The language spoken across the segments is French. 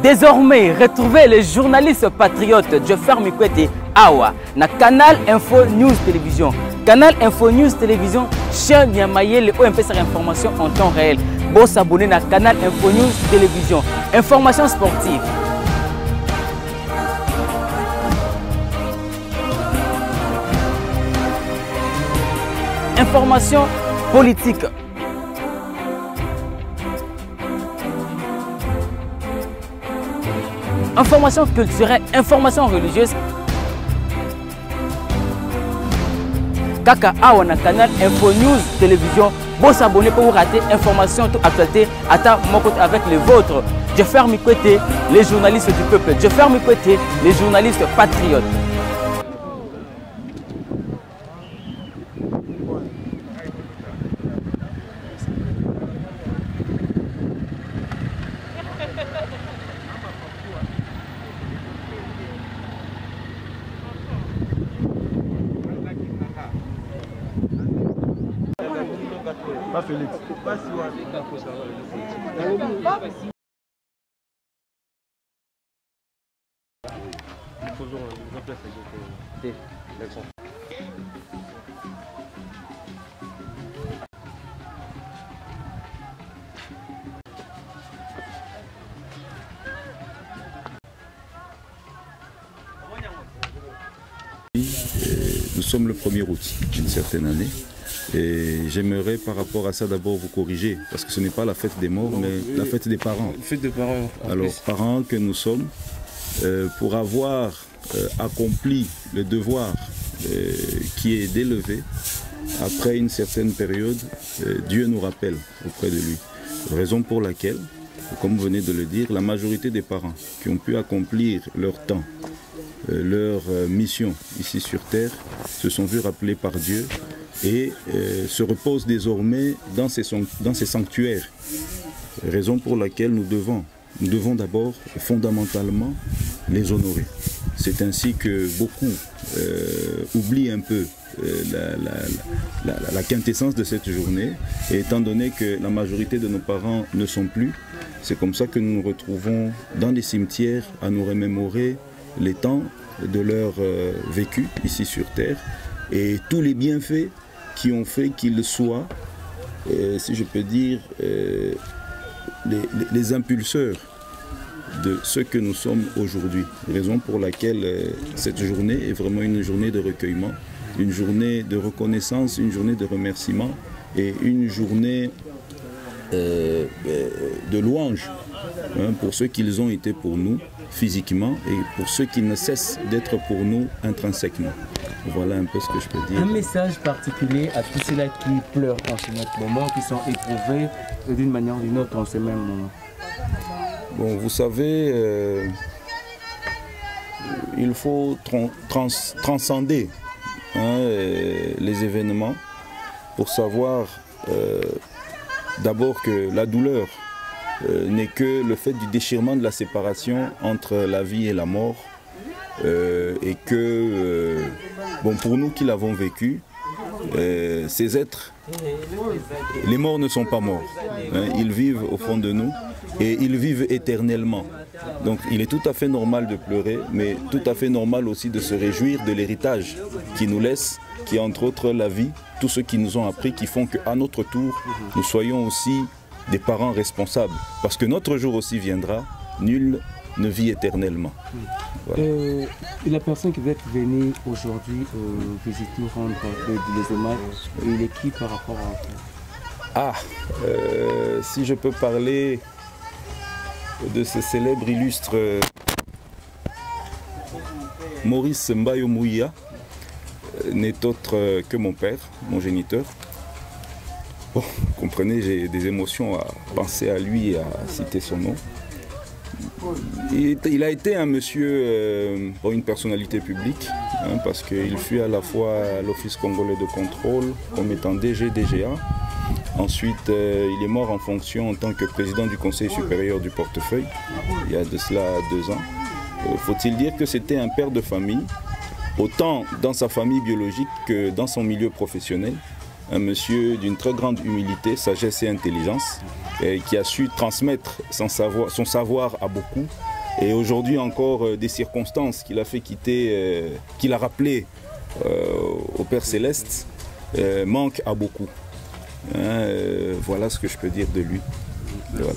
Désormais, retrouvez les journalistes patriotes Joffer Mikwete Awa na Canal Info News Télévision. Canal Info News Télévision, chaîne Niamayele où on peut information en temps réel. Bon s'abonner à Canal Info News Télévision. Information sportive. Information politique. Information culturelle, information religieuse. Kaka Awa na Canal Info News Télévision. Bon s'abonner pour vous rater information toute actualité à mon côté avec les vôtres. Joffer Mikwete, les journalistes du peuple. Joffer Mikwete, les journalistes patriotes. Pas Félix. Nous sommes le 1er août d'une certaine année. Et j'aimerais par rapport à ça d'abord vous corriger, parce que ce n'est pas la fête des morts, mais la fête des parents. Fête des parents. Alors, parents que nous sommes, pour avoir accompli le devoir qui est d'élever, après une certaine période, Dieu nous rappelle auprès de lui. Raison pour laquelle, comme vous venez de le dire, la majorité des parents qui ont pu accomplir leur temps, leur mission ici sur terre, se sont vus rappeler par Dieu et se reposent désormais dans ces sanctuaires. Raison pour laquelle nous devons d'abord fondamentalement les honorer. C'est ainsi que beaucoup oublient un peu la quintessence de cette journée, et étant donné que la majorité de nos parents ne sont plus, c'est comme ça que nous nous retrouvons dans les cimetières à nous remémorer les temps de leur vécu ici sur terre et tous les bienfaits qui ont fait qu'ils soient, si je peux dire, les impulseurs de ce que nous sommes aujourd'hui. Raison pour laquelle cette journée est vraiment une journée de recueillement, une journée de reconnaissance, une journée de remerciement et une journée de louange pour ceux qu'ils ont été pour nous physiquement et pour ceux qui ne cessent d'être pour nous intrinsèquement. Voilà un peu ce que je peux dire. Un message particulier à tous ceux-là qui pleurent en ce moment, qui sont éprouvés d'une manière ou d'une autre en ce même moment. Bon, vous savez, il faut transcender les événements pour savoir d'abord que la douleur n'est que le fait du déchirement de la séparation entre la vie et la mort, et que, bon, pour nous qui l'avons vécu, ces êtres, les morts ne sont pas morts, ils vivent au fond de nous et ils vivent éternellement. Donc il est tout à fait normal de pleurer, mais tout à fait normal aussi de se réjouir de l'héritage qu'ils nous laissent, qui est entre autres la vie, tout ce qu'ils nous ont appris, qui font qu'à notre tour, nous soyons aussi des parents responsables. Parce que notre jour aussi viendra, nul ne vit éternellement. Voilà. La personne qui va être venue aujourd'hui visiter, rendre les hommages, il est qui par rapport à... Si je peux parler de ce célèbre illustre Maurice Mbayo Mouya, n'est autre que mon père, mon géniteur. Bon, vous comprenez, j'ai des émotions à penser à lui et à citer son nom. Il a été un monsieur, une personnalité publique, parce qu'il fut à la fois à l'Office congolais de contrôle, comme étant DG, DGA. Ensuite, il est mort en fonction en tant que président du Conseil supérieur du portefeuille, il y a de cela 2 ans. Faut-il dire que c'était un père de famille, autant dans sa famille biologique que dans son milieu professionnel. Un monsieur d'une très grande humilité, sagesse et intelligence, qui a su transmettre son savoir à beaucoup, Et aujourd'hui encore, des circonstances qu'il a fait quitter, qu'il a rappelé au Père Céleste, manquent à beaucoup. Voilà ce que je peux dire de lui. Voilà.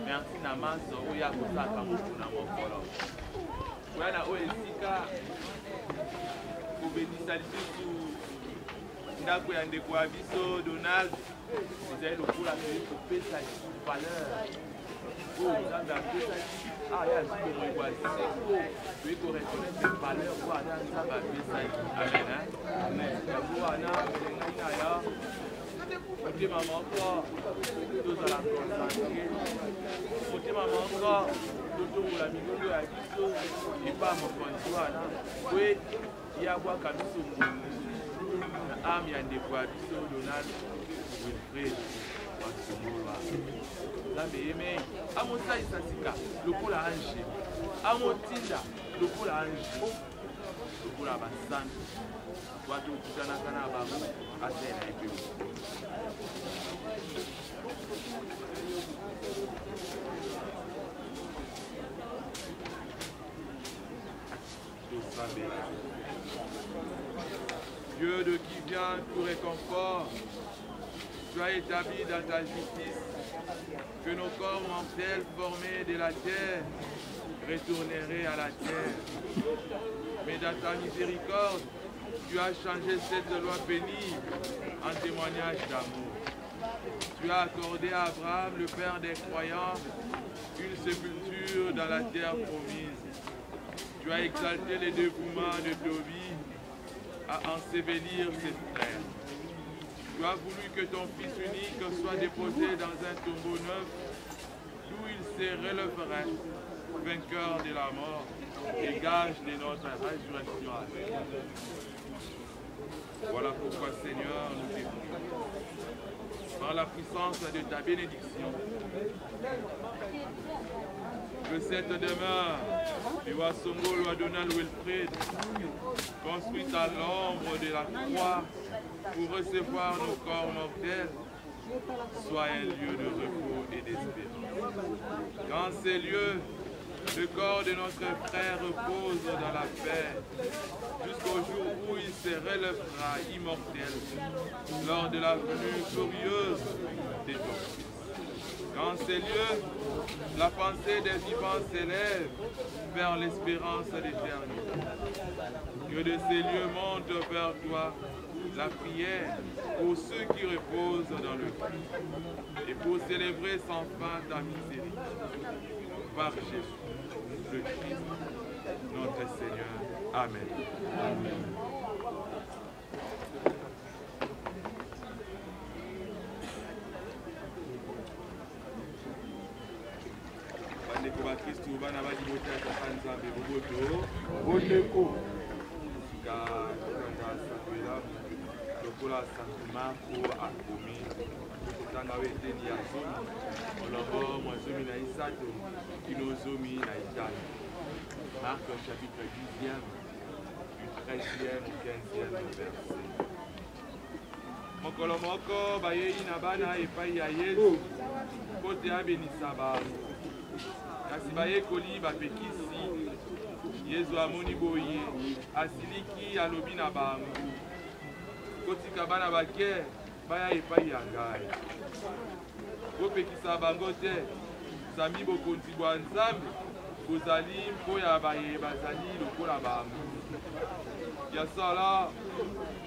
Merci Namazo oya kosaka mutu na mokolo. Wana oyo esika kobetisa lisusu ndako ya ndeko ya biso Donald ezali lokola toyi kopesa valeur oyo Nzambe apesaki ya zibongo ekwazise toyi koreconnaitre valeur wana Nzambe apesaki. Amen. Yango wana elengai na yo motema moko tozala concentre, motema moko totongola mingondo ya biso epa mokonzi wana po yabwaka biso na ame ya ndeko ya biso Donald Wilfred Wasongola. Nzambe yeme amosalisa sika lokola ange, amotinda lokola ange, lokola basantu watu okutanaka na bango asala ebebo. Dieu de qui vient tout réconfort, sois établi dans ta justice, que nos corps mortels formés de la terre retourneraient à la terre. Mais dans ta miséricorde, tu as changé cette loi pénible en témoignage d'amour. Tu as accordé à Abraham, le père des croyants, une sépulture dans la terre promise. Tu as exalté les dévouements de Tobie à ensevelir ses frères. Tu as voulu que ton fils unique soit déposé dans un tombeau neuf, d'où il se relèverait, vainqueur de la mort et gage de notre résurrection. Voilà pourquoi, Seigneur, nous te prions. Par la puissance de ta bénédiction, que cette demeure du Wasongola Donald Wilfred, construite à l'ombre de la croix pour recevoir nos corps mortels, soit un lieu de repos et d'espérance. Dans ces lieux, le corps de notre frère repose dans la paix, jusqu'au jour où il se relèvera immortel lors de la venue glorieuse de ton Fils. Dans ces lieux, la pensée des vivants s'élève vers l'espérance d'éternité. Que de ces lieux monte vers toi la prière pour ceux qui reposent dans le Christ et pour célébrer sans fin ta miséricorde. Par Jésus, le Christ, notre Seigneur. Amen. Amen. Bandeko ba Kristu bana ba libota ya Nzambe boboto boneko ka kanga sakwela lokola Saint-Marco akomi kotanga weteni ya zomi olongo mwazomi na isato kinozomi na itano. Marc chapitre 10e du 13e au 15e verset. Mokolo moko bayei na bana epai ya Yesu kote abenisa bango. Kasi bayekoli bapekisi Yesu amoni boye asiliki alobi na bango kotika bana bake baya epai ya ngai. Kopekisa bango te sami bokonzi bwa Nzambe bozali mpo ya baye bazali lokola bango. Ya sala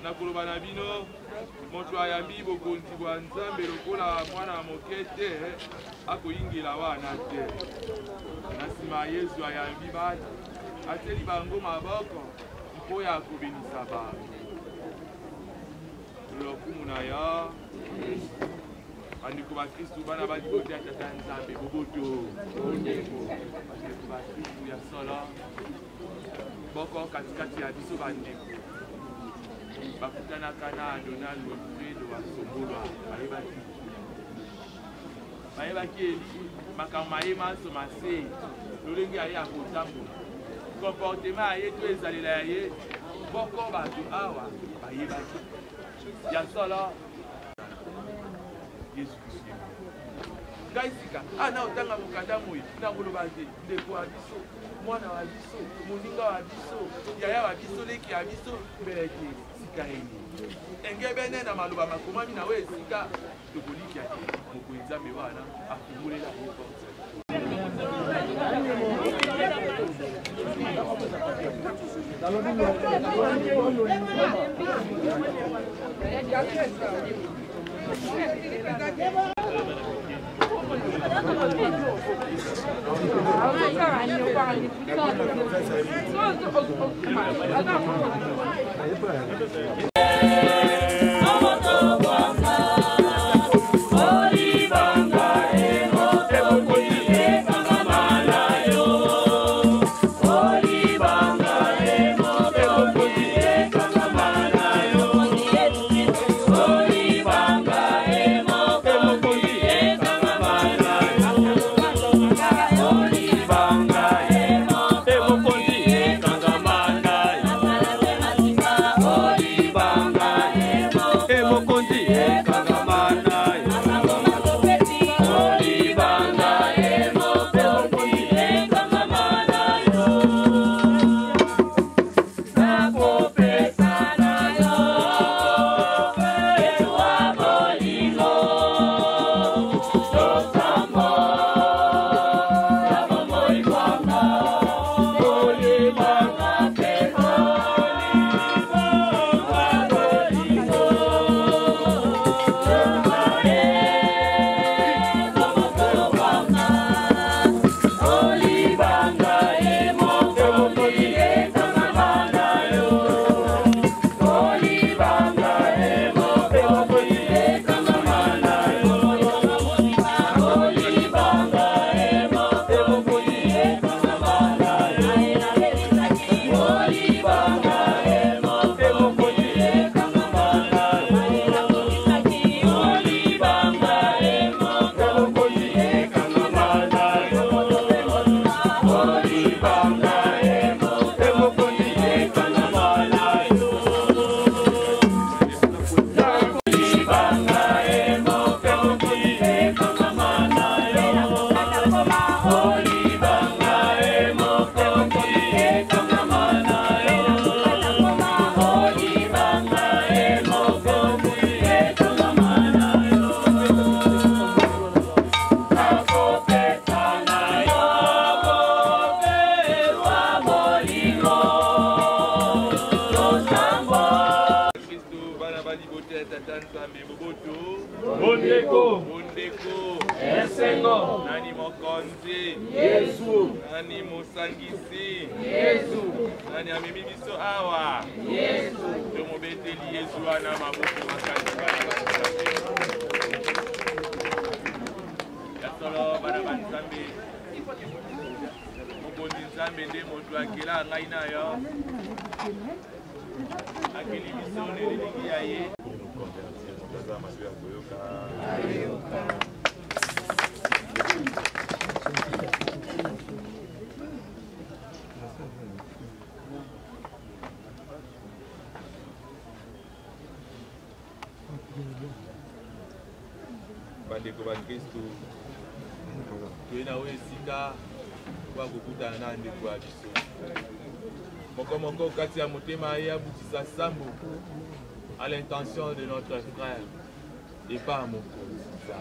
nakoloba na bino moto ayambi bokonzi bwa Nzambe lokola mwana moke te akoyingela wana te. Na nsima Yesu ayambi bana ateli bango maboko mpo ya kobenisa bango. Lokumu na ya bandeko ba Kristu bana ba libota ya Tata Nzambe boboto bandeko ba Kristu ya solo boko katikati ya biso bandeko bakutanaka na Donald Wilfred Wasongola bayebaki eli makambo mayema so mase lolenge aye akotambola comportement aye to ezalela ya ye boko bato awa bayebaki ya solo Yesu Kristo. Ngai sika na otanga mokanda moi na koloba te ndeko wa biso mwana wa biso moninga wa biso yaya wa biso leki ya biso mbeleke sika eni engebene na maloba makomami na we sika tokoliki ya te mokonzi nzambe wana afungulela ye porte. Mondeko Esengo Nani Mokonzi Yesu Nani Mosangisi Yesu Nani Amemi biso awa Yesu Tomobeteli Yesu ana maboko makasi ya solo bana banzambe Mokonzi nzambe nde moto akela ngai na yo akeli biso nelingi ya ye bandeko bakristu toyena oyo esika kwa kokutana na ndeko ya biso mokomoko kati ya motema ye abutisa sambo à l'intention de notre frère et pas à mon cause.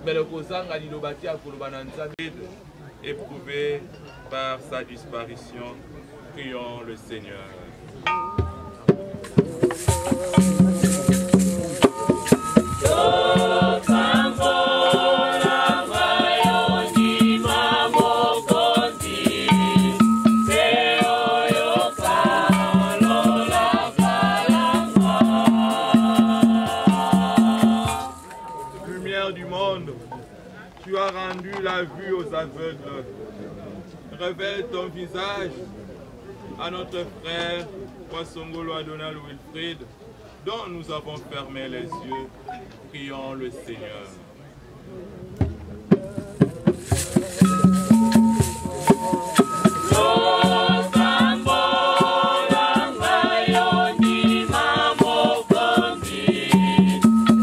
Mais le Kozanga Lilobati a éprouvé par sa disparition, prions le Seigneur. Tu as rendu la vue aux aveugles. Révèle ton visage à notre frère Wasongolo Donald Wilfrid, dont nous avons fermé les yeux. Prions le Seigneur.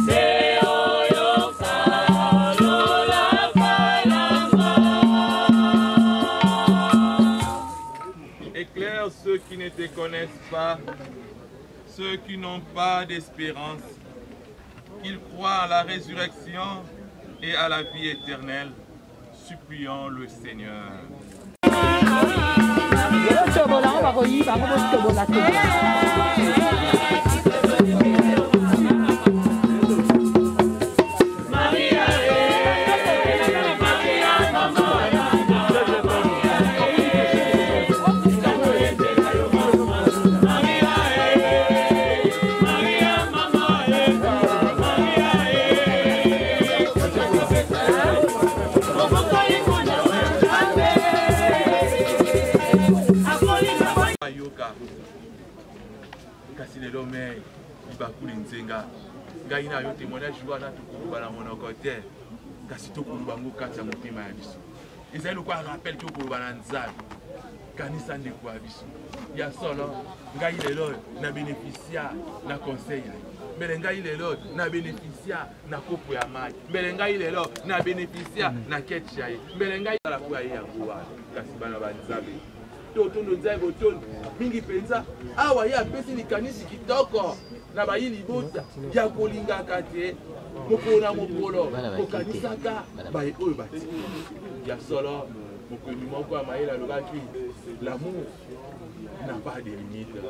Seo cela, ceux qui n'ont pas d'espérance, qu'ils croient à la résurrection et à la vie éternelle, supplions le Seigneur. Kasi lelo me ibakuli nzenga ngai na yo témoignage wana tokuluba na monoko te kasi tokuluba ngo kati ya motema ya biso ezali lokwa rappel tokuluba na nzambe kanisa ndeko ya biso ya solo ngai lelo na bénéficia na conseil mbele ngai lelo na bénéficia na kopo ya mai mbele ngai lelo na bénéficia na ketch ya ye mbele ngai la kwa ye yango wana kasi bana ba nzambe totondo nzambe otondo mingi penza awa ye apesi likanisi kitoko na bayi libota ya kolingaka te mokolo na mokolo okanisaka baye oyo bati ya solo mokonzi moko ya mayele alobaki l'amour n'a pas de limite.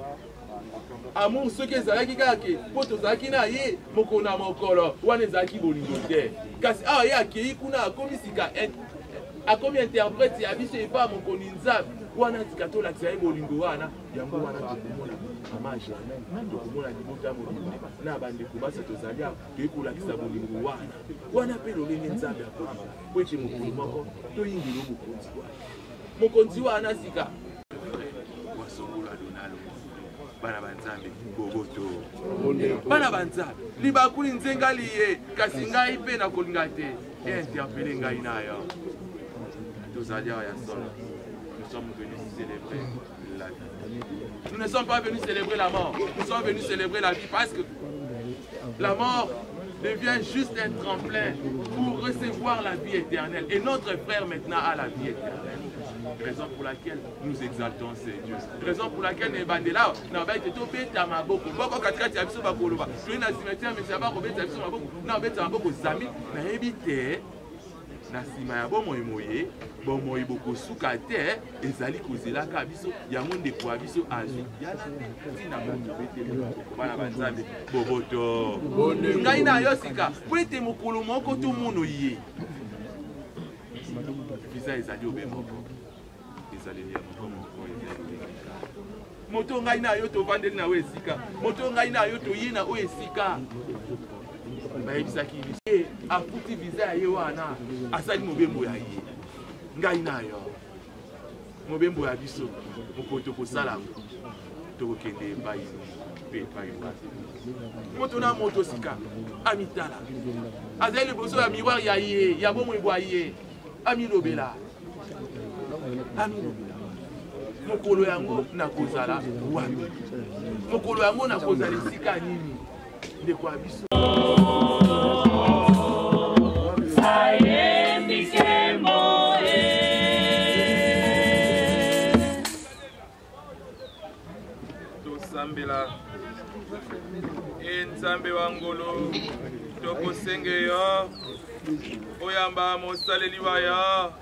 Amour soki ezalaki kaka ke mpo tozalaki na ye mokolo na mokolo wana ezalaki bolingo te kasi awa ye akei kuna akomi sika akomi interprète ya biso epa mokonzi nzambe wana tika tolakisa ye bolingo wana yango wana tokomona mama germain tokomona libota ya bolingo na bandeko basi tozali awa toyei kolakisa bolingo wana mpe lolenge nzambe akomi po ete mokolo moko toyingeli mokonzi wana mokonzi wana sika wasongola donalo bana banzambe boboto bana banzambe libakuli nzenga liye kasi ngai mpe nakolinga te interpele ngai nayo tozali awa ya solo. Nous sommes venus célébrer la vie. Nous ne sommes pas venus célébrer la mort, nous sommes venus célébrer la vie parce que la mort devient juste un tremplin pour recevoir la vie éternelle. Et notre frère maintenant a la vie éternelle. Raison pour laquelle nous exaltons ces dieux. Raison pour laquelle nous bandela na ba été tobeta maboko. Boko katikati ya biso bakoloba. Tu na cimetière mais ça va robeta biso maboko. Na beta maboko zami na ebite na sima ya bomo emoye bomo iboko suka te ezali kozelaka biso yango ndeko ya biso azu tina moto bete bana banzambe boboto ngai na yo sika po ete mokolo moko to mono ye visa ezali obemoko ezali ya moko ezali moto ngai na yo tovandeli na we esika moto ngai na yo toye na o esika bayebisaki biso afuti visa ya ye wana asali mobembo ya ye ngai na yo mobembo ya biso moko tokosala tokokende epai mpe epai moto na moto sika amitala azali liboso ya miroir ya ye ya bomoi bwa ye amilobela mokolo yango nakozala wami mokolo yango nakozala esika nini ndeko ya biso tosambela nzambe wa ngolo tokosenge yo oyamba mosaleli wa yo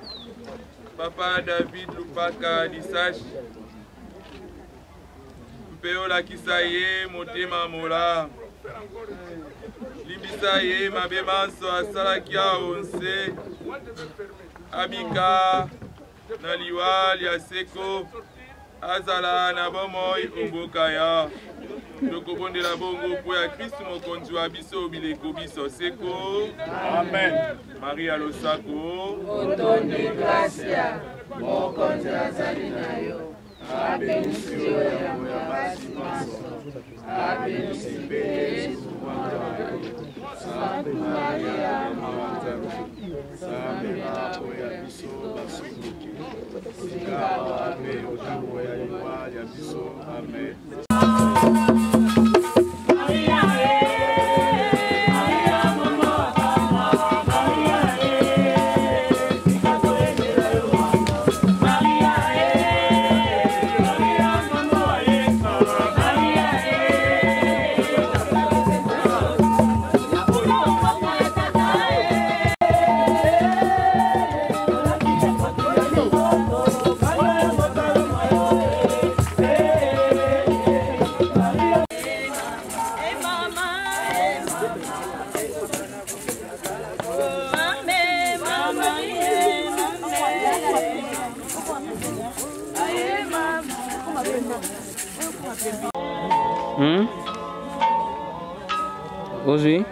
papa David Lupaka Disashi mpe olakisa ye motema mola limbisa ye mabe manso asalaki awo nse abika na liwali ya seko azala na bomoi omboka ya tokobondela bongo mpo ya Kristu mokonzi wa biso bileko biso seko amen. Maria losako otonde gracia mokonzi azali na yo abenisi yo yango ya basi maso abenisi mpe Yesu mwana wa Sante Maria mama nzambe sambe mapo ya biso basukuki sikawa mpe otango ya liwa ya biso amen. Aujourd'hui.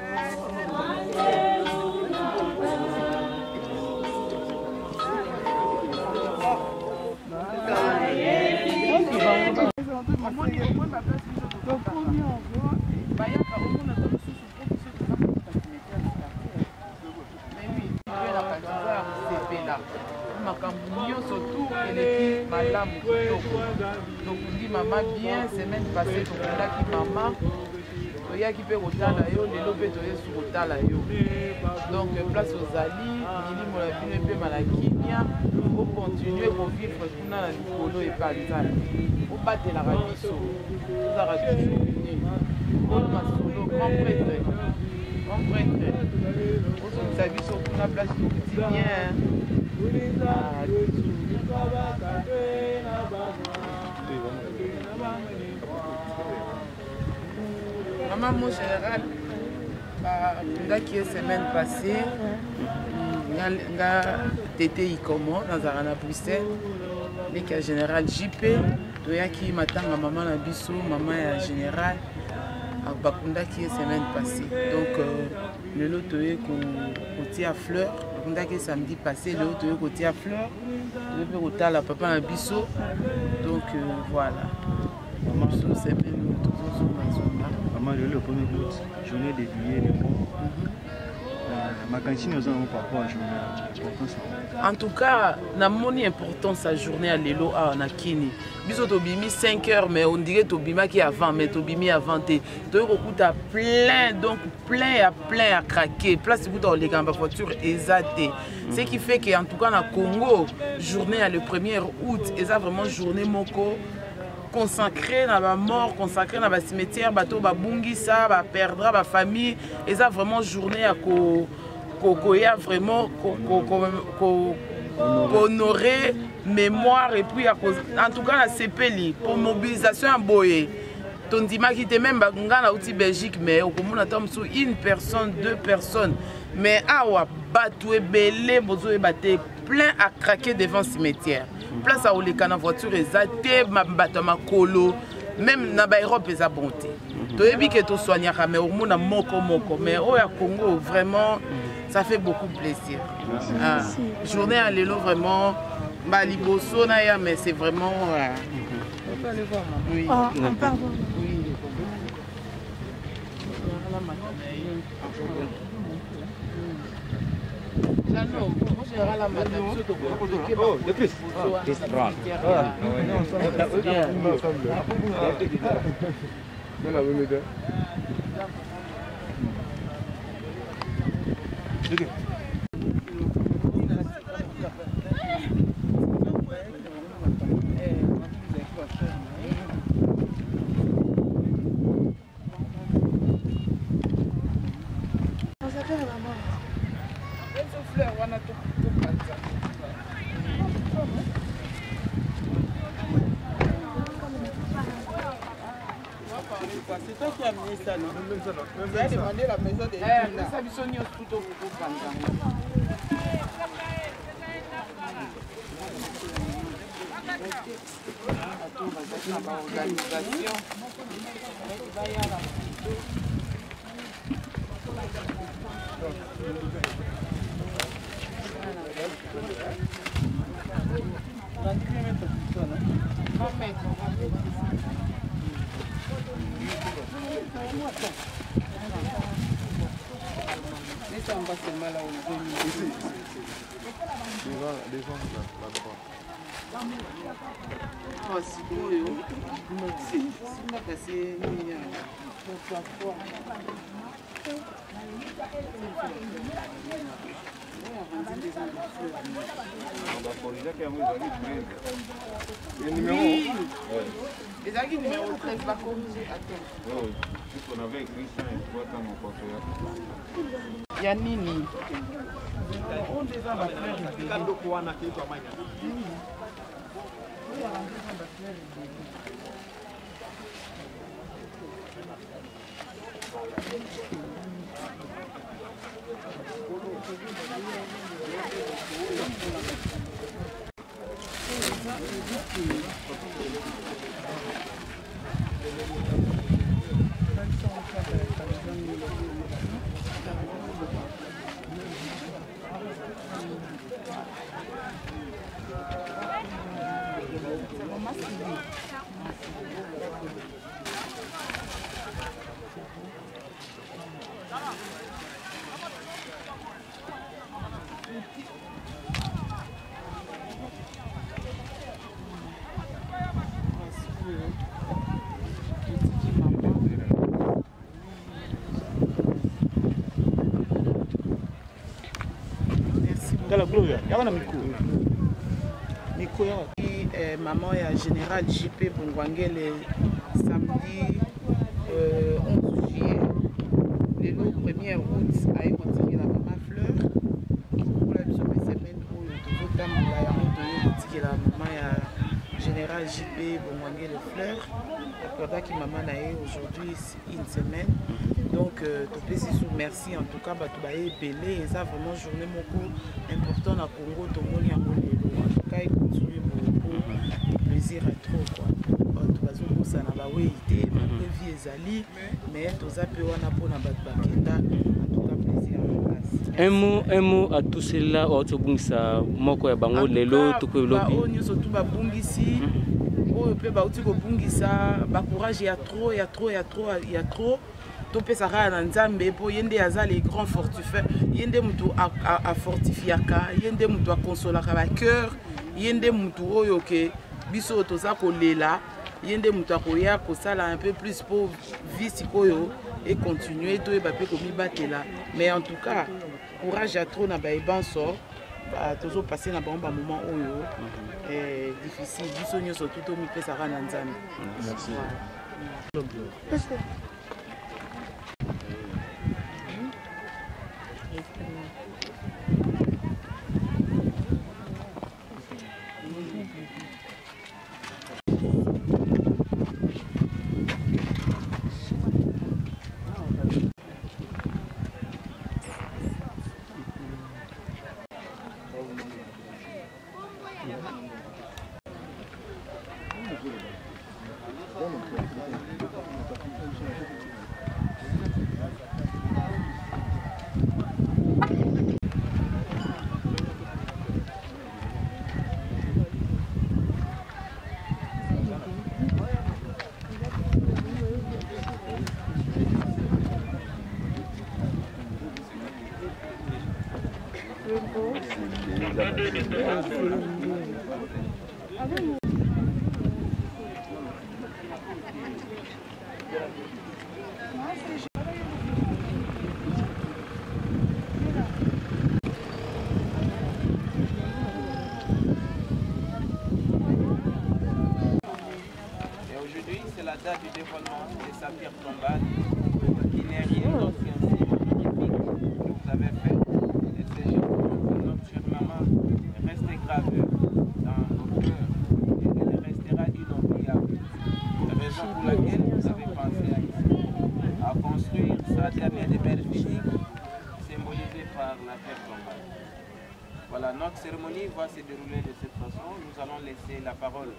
Maman bien, semaine passée, tu as qui maman, tu as qui peut rotala yo, les lobes tu es sur rotala yo. Donc place aux alliés, mini mon avis ne peut malakinia, pour continuer à vivre tout dans la polo et pas le au bas de la rabisso, vous avez pour ma solo, grand prêtre, vous avez sur toute la place du quotidien. Maman, mon général, qui est semaine passée, j'étais comment dans Arana Bruxelles, les général JP, qui m'attend à maman la bissou, maman et général, à Bakunda qui est semaine passée. Donc, le lot est côté à fleurs, Bakunda qui est samedi passé, le lot est côté à fleurs, le lot est la papa la bissou. Donc, voilà. Maman, semaine. Maman, le 1er août, journée des billets, des mots. Ma cantine, nous avons par rapport à la journée. En tout cas, na moni importance la journée à l'élo à Nakini. Biso tobimi 5 heures, mais on dirait tobima qui avant, mais tobimi avant. Tu as plein, donc plein à craquer. Place où dans les gambas voiture exaté. Ce qui fait qu'en tout cas, na Congo, journée à le 1er août, et ça vraiment journée moko. Consacré dans la mort, consacré dans le cimetière, bateau babungisa, ba perdra, ba famille, et ça vraiment journée à vraiment honorer mémoire et puis en tout cas la CPLI pour mobilisation à Boye. Ton dimanche qui était même baganga outil Belgique mais au commun attend sous une personne, 2 personnes, mais awa batoué belé bozo baté plein à craquer devant le cimetière. Place à Oleka na voiture ezate mabata makolo même na ba Europe eza bonté. To yebi que to soignera mais au monde moko mais au ya Congo vraiment ça fait beaucoup plaisir. Ah, journée à l'élo vraiment ba liboso na ya mais c'est vraiment on peut aller voir maman. Oui. Oh, pardon. Oui. Oh, de plus. C'est toi qui as amené ça, non? Tu as demandé la maison des gens. Ça, ils sont plutôt pour ça, on va seulement là où Devant là-bas. Oh, c'est beau, c'est pas passé. Le numéro? Oui. Les amis numéro 13 va corriger. Attends. On avait écrit ça une fois dans mon portefeuille. Il y a Nini. On déjà va faire Maman et général JP Bongwangele samedi 11 juillet. Les 1er août a écouté la maman Fleur. Pour la semaine où la maman et général JP Bongwangele Fleur. La qui maman a aujourd'hui une semaine. Donc, merci en tout cas, belé et ça vraiment journée important à Congo, tout le monde en tout cas, il continue beaucoup plaisir à trop quoi. Ça n'a pas été, vie ezali, mais tout ça peut on a pour bakenda en tout cas plaisir. Un mot à tous ceux-là autobungisa moko ya bango lelo to ko lobi. Ba onyo surtout ba bungisi. Oh pe ba uti ko bungisa, ba courage ya trop. Topé Sarah Nanzambe pour yende aza les grands fortifiés yende mutu a fortifiaka yende mutu a consolaka ba cœur yende mutu oyo ke biso toza kolela yende mutu akoya kosala un peu plus pour vie sikoyo et continuer to e ba pe komi batela mais en tout cas courage à trop na ba ebanso toujours passer na ba moment oyo difficile biso nyoso tout mi pe Sarah Nanzambe. Merci. Aujourd'hui, c'est la date du dévoilement de sa pierre tombale, qui n'est rien d'autre qu'un signe magnifique que vous avez fait. Et ces jours, notre chère maman est restée gravée dans vos cœurs et elle restera inoubliable. La raison pour laquelle vous avez pensé à construire sa dernière demeure physique, symbolisée par la pierre tombale. Voilà, notre cérémonie va se dérouler de cette façon. Nous allons laisser la parole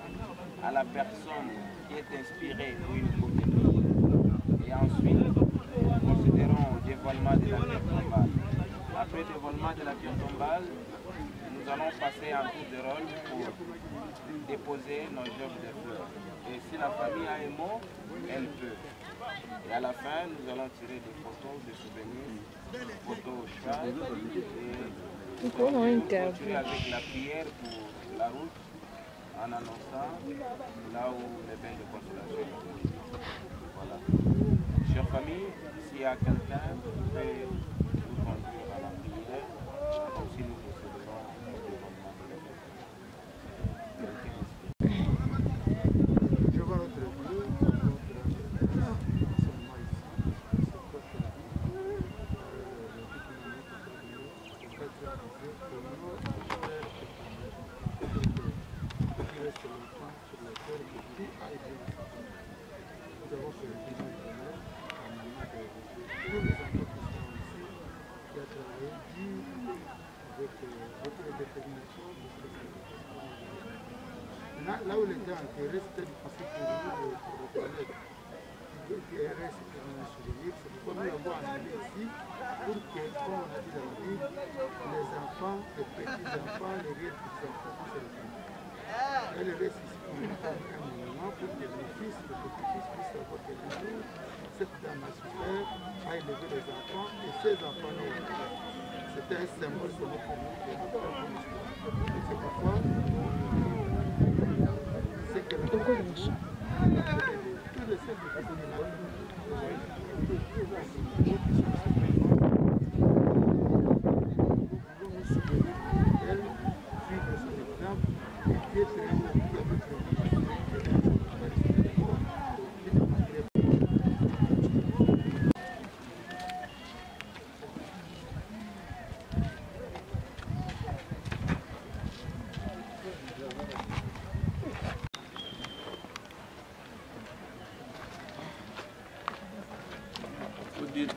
à la personne qui est inspirée pour une courte prière. Et ensuite, nous procéderons au dévoilement de la pierre tombale. Après le dévoilement de la pierre tombale, nous allons passer en tour de rôle pour déposer nos œuvres de fleurs. Et si la famille a un mot, elle peut. Et à la fin, nous allons tirer des photos, des souvenirs, photos au cheval. Et continuer avec la prière pour la route en annonçant là où les bains de consolation. Voilà. Chère famille, s'il y a quelqu'un qui peut nous conduire à la prière, comme si nous procéderons au développement de la Là où les gens restent du passé pour reconnaître qu'il reste un souvenir, c'est pourquoi nous l'avons amené ici pour que, comme on a dit dans la Bible, les enfants, les petits-enfants, les vieux petits-enfants puissent le connaître. Elle reste ici pour nous comme un monument pour que les fils, les petits-fils puissent savoir que le jour, cette dame a souffert, a élevé les enfants et ces enfants l'ont élevé. C'était un symbole pour nous que nous avons. C'est pourquoi c'est que nous avons tous les sept de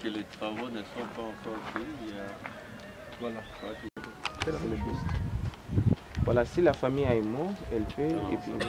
que les travaux ne sont pas encore faits, voilà. Voilà, si la famille a un mot, elle fait et puis on va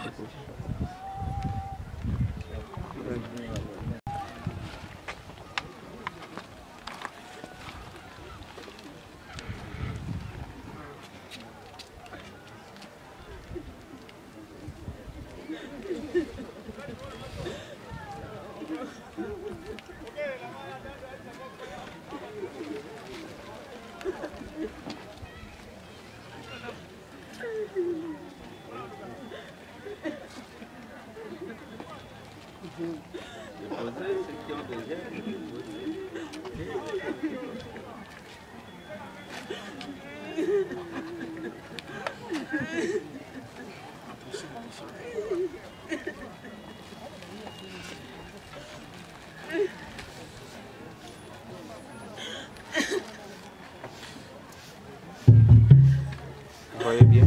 Vous voyez bien.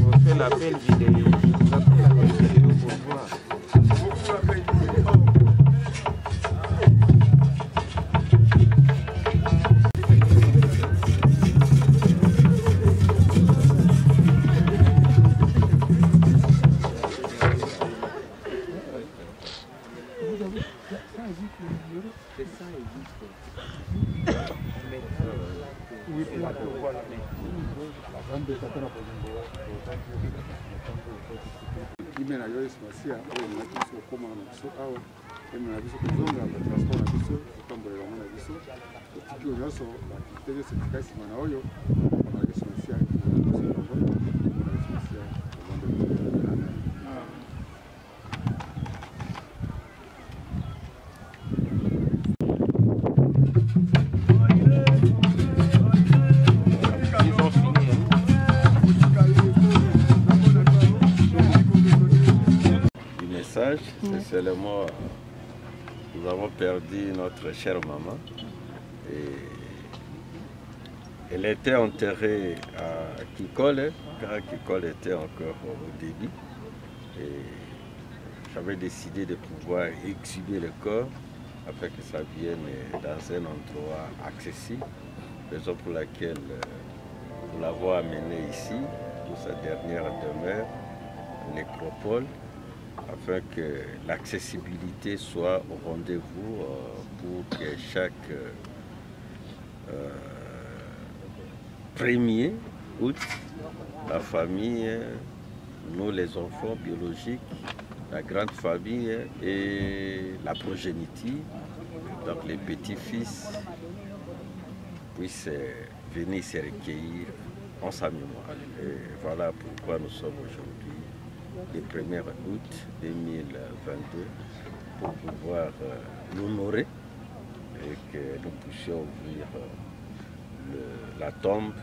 On fait l'appel vidéo. On fait l'appel vidéo pour voir. kimena yo espacia oyo na biso koma na biso awa eme na biso kozonga ba transport na biso kotambolela na biso otiki oyo nyonso baaktivité nyonso etika nsima na oyo na espacia C'est seulement nous avons perdu notre chère maman et elle était enterrée à Kikole quand Kikole était encore au début et j'avais décidé de pouvoir exhumer le corps afin que ça vienne dans un endroit accessible, raison pour laquelle nous l'avons amené ici pour sa dernière demeure, nécropole, afin que l'accessibilité soit au rendez-vous pour que chaque 1er août, la famille, nous les enfants biologiques, la grande famille et la progéniture, donc les petits-fils, puissent venir se recueillir en sa mémoire. Et voilà pourquoi nous sommes aujourd'hui le 1er août 2022 pour pouvoir l'honorer et que nous puissions ouvrir la tombe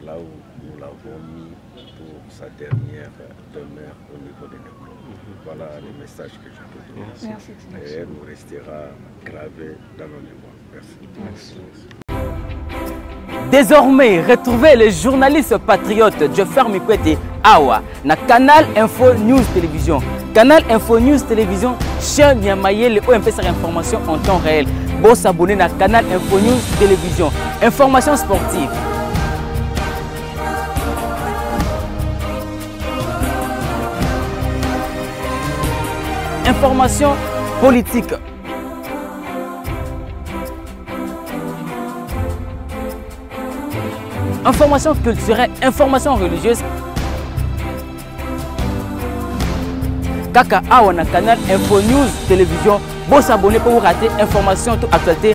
là où nous l'avons mis pour sa dernière demeure au niveau de l'école. Voilà le message que je peux donner. Merci. Et elle nous restera gravé dans nos mémoires. Merci. Désormais, retrouvez les journalistes patriotes Joffer Mikwete Awa na Canal Info News Télévision. Canal Info News Télévision, chaîne Niamayele où on peut faire information en temps réel. Bon s'abonner à Canal Info News Télévision. Information sportive. Information politique. Information culturelle, information religieuse. Kaka Awa na Canal Info News Télévision. Bon s'abonner pour vous rater information toute actualité.